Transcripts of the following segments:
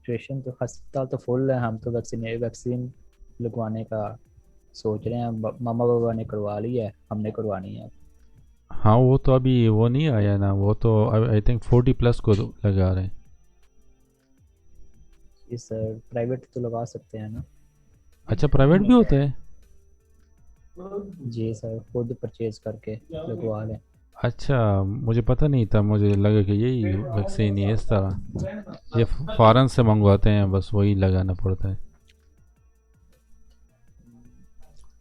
Situation तो अस्पताल तो फुल है। हम तो वैक्सीन वैक्सीन लगवाने का सोच रहे हैं। मामा बाबा ने करवा ली है, हमने करवानी है। हाँ, वो तो अभी वो नहीं आया ना, वो तो आई थिंक 40+ को तो लगा रहे हैं। जी सर, प्राइवेट तो लगा सकते हैं ना। अच्छा, प्राइवेट भी होता है? जी सर, खुद परचेज करके लगवा लें। अच्छा, मुझे पता नहीं था, मुझे लगा कि यही वैक्सीन ही है इस तरह। ये फॉरेन से मंगवाते हैं, बस वही लगाना पड़ता है।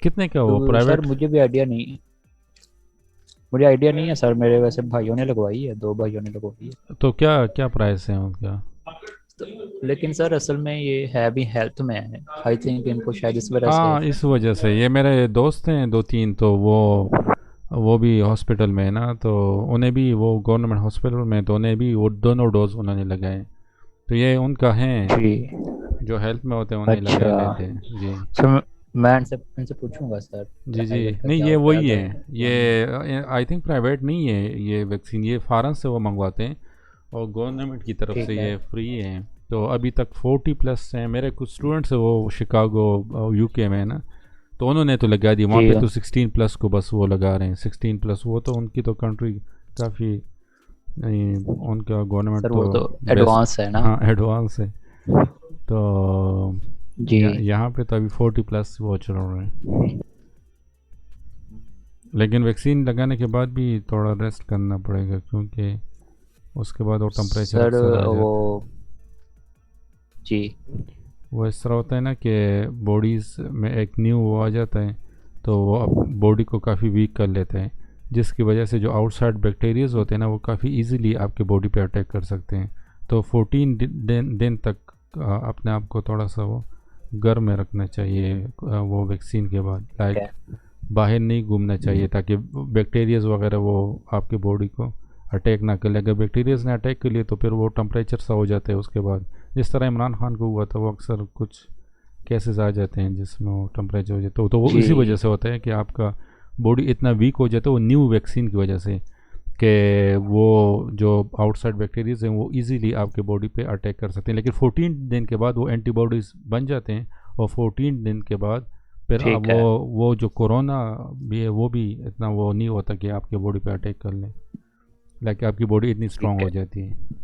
कितने का वो तो सर प्राइवेट? मुझे आइडिया नहीं है सर। मेरे वैसे भाइयों ने लगवाई है, दो भाइयों ने लगवाई है। तो क्या क्या प्राइस है उनका? लेकिन सर असल में ये है भी हेल्थ में है। आई थिंक इनको शायद इस वजह से। हाँ, इस वजह से ये मेरे दोस्त हैं दो तीन, तो वो भी हॉस्पिटल में है ना, तो उन्हें भी वो गवर्नमेंट हॉस्पिटल में, तो उन्हें भी वो दोनों डोज उन्होंने लगाए। तो ये उनका है, जी। जो हेल्थ में होते हैं उन्हें लगा अच्छा लेते हैं जी। सर, मैं इनसे इनसे पूछूंगा सर, जी जी, प्राइवेट का नहीं क्या ये होता है वही अगर है। लगवानी है। ये आई थिंक प्राइवेट नहीं है ये वैक्सीन, ये फॉरेन से वो मंगवाते हैं और गवर्नमेंट की तरफ से ठीक है। ये फ्री है। तो अभी तक 40+ हैं। मेरे कुछ स्टूडेंट्स हैं वो शिकागो यूके में है ना, तो उन्होंने तो लगा दी वहाँ जी पे, तो 16+ को बस वो लगा रहे हैं। 16+, वो तो उनकी तो कंट्री काफ़ी, नहीं, उनका गवर्नमेंट सर, तो वो तो बेस्ट। एडवांस है ना। हाँ, एडवांस है। तो जी। यहाँ पे तो अभी 40+ वो चल रहे हैं। लेकिन वैक्सीन लगाने के बाद भी थोड़ा रेस्ट करना पड़ेगा, क्योंकि उसके बाद वो टेम्परेचर सर अक्सर आ वो, जाता है। जी। वो इस तरह होता है ना कि बॉडीज़ में एक न्यू वो आ जाता है, तो वो बॉडी को काफ़ी वीक कर लेते हैं, जिसकी वजह से जो आउटसाइड बैक्टीरियाज होते हैं ना, वो काफ़ी इजीली आपके बॉडी पे अटैक कर सकते हैं। तो 14 दिन तक अपने आप को थोड़ा सा वो गर्म में रखना चाहिए, वो वैक्सीन के बाद, ठीक लाइक है। बाहर नहीं घूमना चाहिए, ताकि बैक्टीरियाज वगैरह वो आपके बॉडी को अटैक ना कर ले। अगर बैक्टीरियाज ने अटैक कर लिए तो फिर वो टेम्परेचर सा हो जाता है उसके बाद। जिस तरह इमरान खान को हुआ था, वो अक्सर कुछ केसेस आ जाते हैं जिसमें वो टेम्परेचर हो जाता है, तो वो जी। इसी वजह से होता है कि आपका बॉडी इतना वीक हो जाता है, वो न्यू वैक्सीन की वजह से, कि वो जो आउटसाइड बैक्टीरियाज हैं वो इजीली आपके बॉडी पे अटैक कर सकते हैं। लेकिन 14 दिन के बाद वो एंटीबॉडीज बन जाते हैं, और 14 दिन के बाद फिर ठीक है। वो जो कोरोना भी है वो भी इतना वो नहीं होता कि आपके बॉडी पे अटैक कर ले, लाइक आपकी बॉडी इतनी स्ट्रांग ठीक हो है। जाती है।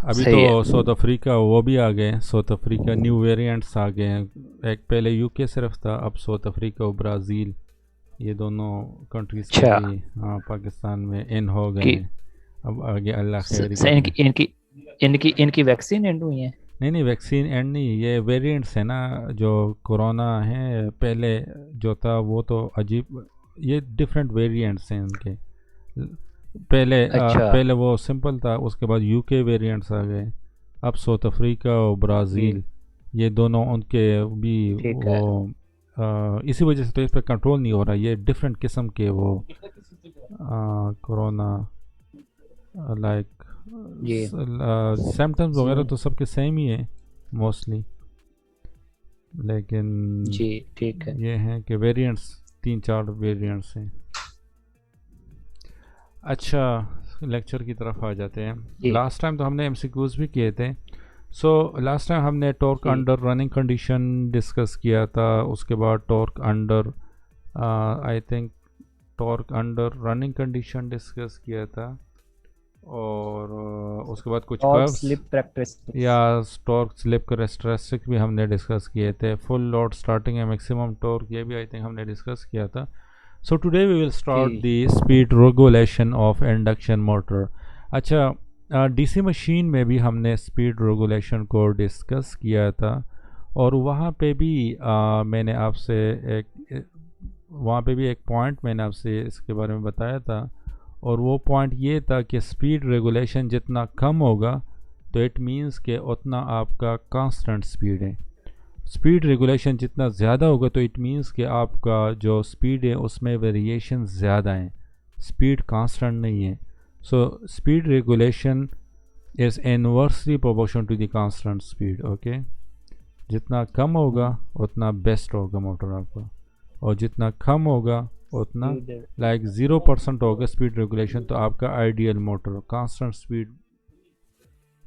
अभी तो सही है। साउथ अफ्रीका वो भी आ गए, साउथ अफ्रीका न्यू वेरिएंट्स आ गए हैं। एक पहले यूके सिर्फ था, अब साउथ अफ्रीका और ब्राज़ील, ये दोनों कंट्रीज़ के अच्छा। भी, हाँ, पाकिस्तान में इन हो गए कि हैं। अब आगे अल्लाह खैर ही करे। इनकी इनकी इनकी इनकी वैक्सीन एंड हुई है। नहीं नहीं, वैक्सीन एंड नहीं, ये वेरिएंट्स है ना। जो कोरोना है पहले जो था वो तो अजीब, ये डिफरेंट वेरिएंट्स हैं उनके। अच्छा। पहले वो सिंपल था, उसके बाद यूके वेरिएंट्स आ गए, अब साउथ अफ्रीका और जी। ब्राज़ील, ये दोनों उनके भी ठीक वो, है। इसी वजह से तो इस पर कंट्रोल नहीं हो रहा। ये डिफरेंट किस्म के वो कोरोना, लाइक जी। सिम्टम्स वगैरह तो सबके सेम ही है मोस्टली, लेकिन जी। ठीक है। ये हैं कि वेरिएंट्स, 3-4 वेरिएंट्स हैं। अच्छा, लेक्चर की तरफ आ जाते हैं। जी। लास्ट टाइम तो हमने एमसीक्यूज भी किए थे। सो लास्ट टाइम हमने टॉर्क जी। अंडर रनिंग कंडीशन डिस्कस किया था, उसके बाद torque under, I think torque under running condition discuss किया था, और उसके बाद कुछ और कर्व्स स्लिप प्रैक्टिस। या टॉर्क स्लिप करेक्टरिस्टिक भी हमने डिस्कस किए थे। फुल लोड स्टार्टिंग या मैक्सिमम टॉर्क, ये भी आई थिंक हमने डिस्कस किया था। सो टुडे वी विल जी। Start the speed regulation of induction motor. अच्छा, डीसी मशीन में भी हमने स्पीड रेगुलेशन को डिस्कस किया था, और वहाँ पे भी मैंने आपसे एक वहाँ पे भी एक पॉइंट मैंने आपसे इसके बारे में बताया था, और वो पॉइंट ये था कि स्पीड रेगुलेशन जितना कम होगा, तो इट मीन्स कि उतना आपका कांस्टेंट स्पीड है। स्पीड रेगुलेशन जितना ज़्यादा होगा, तो इट मीन्स कि आपका जो स्पीड है उसमें वेरिएशन ज़्यादा है, स्पीड कांस्टेंट नहीं है। So speed regulation is inversely proportion to the constant speed, okay. जितना कम होगा उतना बेस्ट होगा मोटर आपका, और जितना कम होगा उतना, स्पीड। लाइक 0% होगा स्पीड रेगुलेशन, तो आपका आइडियल मोटर कांस्टेंट स्पीड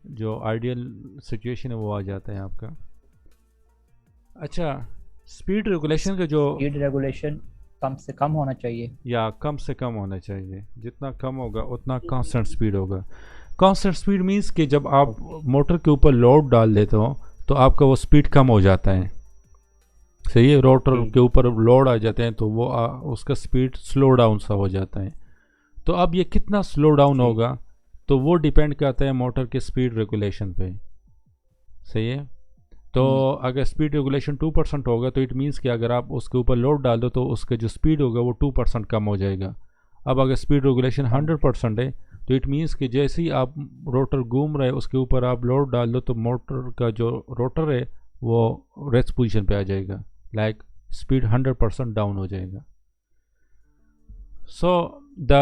जो आइडियल सिचुएशन है वो आ जाता है आपका। अच्छा, स्पीड रेगुलेशन का जो स्पीड रेगुलेशन कम से कम होना चाहिए। या कम से कम होना चाहिए, जितना कम होगा उतना कांस्टेंट स्पीड होगा। कांस्टेंट स्पीड मीन्स कि जब आप ओके। मोटर के ऊपर लोड डाल देते हो तो आपका वो स्पीड कम हो जाता है। सही है, रोटर ठीक। के ऊपर लोड आ जाते हैं तो वो उसका स्पीड स्लो डाउन सा हो जाता है। तो अब ये कितना स्लो डाउन ठीक। होगा तो वो डिपेंड करता है मोटर के स्पीड रेगुलेशन पे। सही है। तो हम्म। अगर स्पीड रेगुलेशन 2% होगा तो इट मीन्स कि अगर आप उसके ऊपर लोड डाल दो तो उसका जो स्पीड होगा वो 2% कम हो जाएगा। अब अगर स्पीड रेगुलेशन कम। 100% है तो इट मीन्स कि जैसे ही आप रोटर घूम रहे उसके ऊपर आप लोड डाल दो तो मोटर का जो रोटर है वो रेस्ट पोजीशन पे आ जाएगा, लाइक स्पीड 100% डाउन हो जाएगा। So the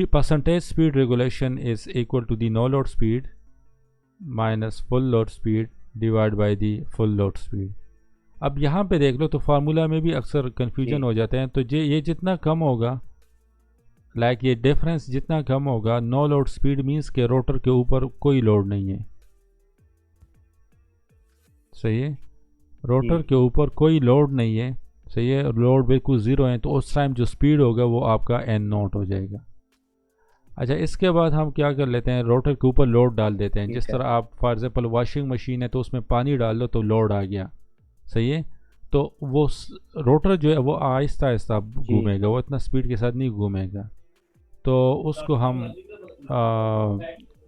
percentage speed regulation is equal to the no load speed minus full load speed divided by the full load speed। अब यहाँ पे देख लो तो फार्मूला में भी अक्सर कन्फ्यूजन ठीक। हो जाते हैं। तो ये जितना कम होगा, लाइक ये डिफरेंस जितना कम होगा, नो लोड स्पीड मीन्स के रोटर के ऊपर कोई लोड नहीं है। सही है, रोटर ठीक। के ऊपर कोई लोड नहीं है। सही है, लोड बिल्कुल ज़ीरो है तो उस टाइम जो स्पीड होगा वो आपका एन नॉट हो जाएगा। अच्छा, इसके बाद हम क्या कर लेते हैं, रोटर के ऊपर लोड डाल देते हैं। जिस ठीक है। तरह आप फॉर एग्जांपल वॉशिंग मशीन है तो उसमें पानी डाल दो तो लोड आ गया। सही है, तो वो रोटर जो है वो आहिस्ता आहिस्ता जी। घूमेगा, वो इतना स्पीड के साथ नहीं घूमेगा। तो उसको हम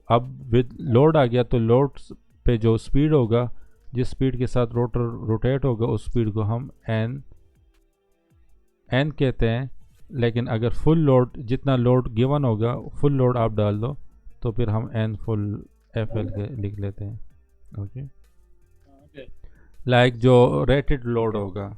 अब विद लोड आ गया तो लोड पे जो स्पीड होगा, जिस स्पीड के साथ रोटर रोटेट होगा उस स्पीड को हम एन एन कहते हैं। लेकिन अगर फुल लोड, जितना लोड गिवन होगा फुल लोड आप डाल दो तो फिर हम एन फुल एफ एल के लिख लेते हैं। ओके, लाइक जो रेटेड लोड होगा,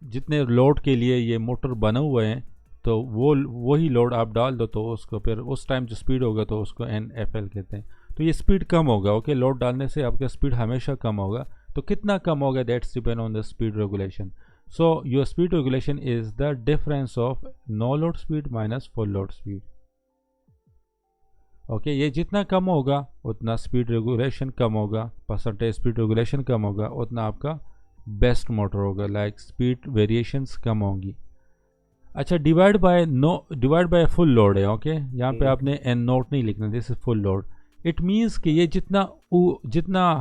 जितने लोड के लिए ये मोटर बने हुए हैं तो वो वही लोड आप डाल दो तो उसको फिर उस टाइम जो स्पीड होगा तो उसको एन एफ एल कहते हैं। तो ये स्पीड कम होगा। ओके, लोड डालने से आपका स्पीड हमेशा कम होगा। तो कितना कम होगा, that's depend on the speed regulation. So your speed regulation is the difference of no load speed minus full load speed। Okay, ये जितना कम होगा उतना स्पीड रेगुलेशन कम होगा, परसेंटेज स्पीड रेगुलेशन कम होगा, उतना आपका बेस्ट मोटर होगा, लाइक स्पीड वेरिएशंस कम होंगी। अच्छा, डिवाइड बाय फुल लोड है। ओके, यहाँ पे आपने एन नोट नहीं लिखना, this is full load. It means कि ये जितना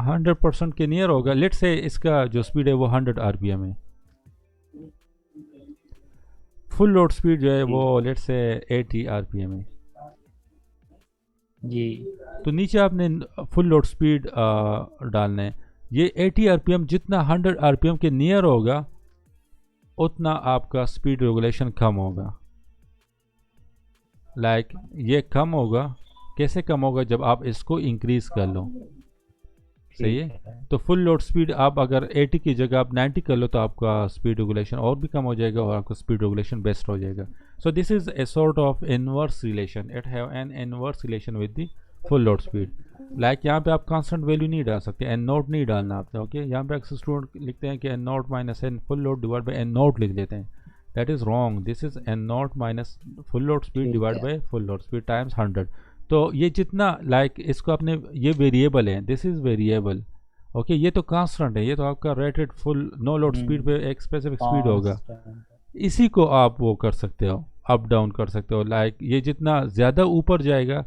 100% के नियर होगा, लेट से इसका जो स्पीड है वो 100 RPM है। फुल लोड स्पीड जो है वो लेट से 80 RPM है। जी। तो नीचे आपने फुल लोड स्पीड डालना है। ये 80 RPM जितना 100 RPM के नियर होगा उतना आपका स्पीड रेगुलेशन कम होगा। लाइक ये कम होगा, कैसे कम होगा, जब आप इसको इंक्रीज कर लो। सही है, तो फुल लोड स्पीड आप अगर 80 की जगह आप 90 कर लो तो आपका स्पीड रेगुलेशन और भी कम हो जाएगा और आपका स्पीड रेगुलेशन बेस्ट हो जाएगा। So this is a sort of inverse relation, it have an inverse relation with the full load speed. Like यहाँ पे आप कांस्टेंट वैल्यू नहीं डाल सकते, एन नोट नहीं डालना आपने। ओके, यहाँ पे अक्सर स्टूडेंट लिखते हैं कि N naught minus N full load divide by N naught लिख देते हैं। That is wrong, this is N naught minus full load speed divide by full load speed times 100। तो ये जितना लाइक इसको आपने, ये वेरिएबल है, दिस इज वेरिएबल। ओके, ये तो कांस्टेंट है, ये तो आपका rated full no load speed पे एक स्पेसिफिक स्पीड होगा। इसी को आप वो कर सकते हो, अप डाउन कर सकते हो। लाइक ये जितना ज़्यादा ऊपर जाएगा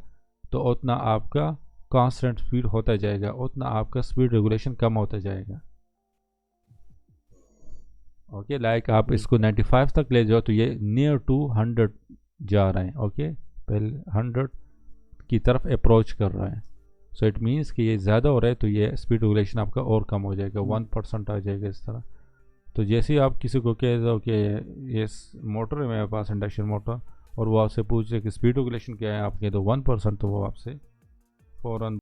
तो उतना आपका कांस्टेंट स्पीड होता जाएगा, उतना आपका स्पीड रेगुलेशन कम होता जाएगा। ओके, लाइक आप इसको 95 तक ले जाओ तो ये नियर टू 100 जा रहा है। ओके, पहले 100 की तरफ अप्रोच कर रहा है। सो इट मीन्स कि ये ज़्यादा हो रहा है तो ये स्पीड रेगुलेशन आपका और कम हो जाएगा, 1% आ जाएगा इस तरह। तो जैसे ही आप किसी को कह दो कि ये मोटर है मेरे पास, इंडक्शन मोटर, और वो आपसे पूछे कि स्पीड रेगुलेशन क्या है, आप कह दो 1%, तो वो आपसे फ़ौरन